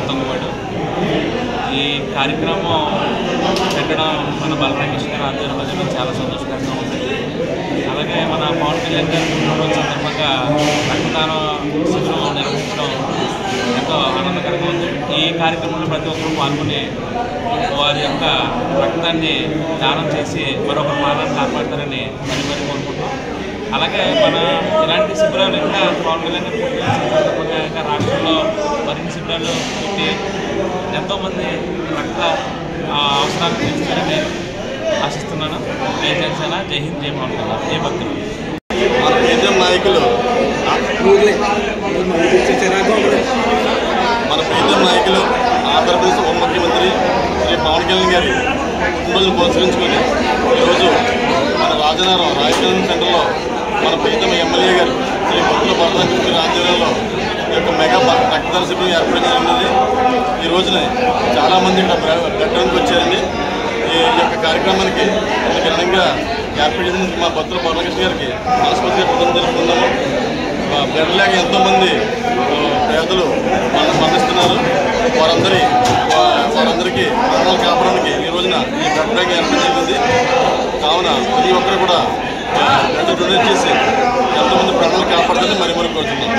దొంగవాడు. ఈ కార్యక్రమం పెట్టడం మన బలరామకృష్ణ గారి ఆధ్వర్యంలో చాలా సంతోషకరంగా ఉంది. అలాగే మన పవన్ కళ్యాణ్ గారి పుట్టినరోజు సందర్భంగా రక్తదానం శిబిరం నిర్వహించడం ఎంతో ఆనందకరంగా ఉంది. ఈ కార్యక్రమంలో ప్రతి ఒక్కరూ పాల్గొని వారి యొక్క రక్తాన్ని దానం చేసి మరొకరు మానాన్ని కాపాడతారని మరి కోరుకుంటున్నాం. అలాగే మన ఇలాంటి శిబిరాలు ఇంకా పవన్ కళ్యాణ్ గారి సందర్భంగా ఇంకా రాష్ట్రంలో మరిన్ని శిబిరాలు పెట్టి ఎంతోమంది రక్త అవసరాలు తీర్చారని ఆశిస్తున్నాను. జై జనసేన, జై హింద్, జై పవన్ కళ్యాణ్, జై భక్తులు. మన ప్రీతం నాయకులు ఆంధ్రప్రదేశ్ ఉప ముఖ్యమంత్రి శ్రీ పవన్ కళ్యాణ్ గారి పుట్టినరోజును పురస్కరించుకొని ఈరోజు మన రాజకీయ సెంటర్లో మన ప్రీతం ఎమ్మెల్యే గారు శ్రీ బొత్తుల బలరామకృష్ణ గారి ఆధ్వర్యంలో ఈ యొక్క మెగా రక్తదాన శిబిరం ఏర్పడడం జరిగింది. ఈ రోజున చాలామంది ఇక్కడ గడ్డానికి వచ్చారండి. ఈ యొక్క కార్యక్రమానికి ఘనంగా ఏర్పడినందుకు మా బొత్తుల బలరామకృష్ణ గారికి మనస్ఫూర్తిగా కృతజ్ఞతలు తెలుపుతున్నాము. బ్లడ్ లేక ఎంతోమంది పేదలు మనం స్పందిస్తున్నారు. వారందరికీ ప్రాణాలు కాపాడడానికి ఈ రోజున ఈ బ్లడ్ బ్యాంక్ ఏర్పడి జరిగింది. కావున ప్రతి ఒక్కరు కూడా బ్లడ్ డొనేట్ చేసి ఎంతోమంది ప్రాణాలు కాపాడుతుందని మరి కోరుతున్నాం.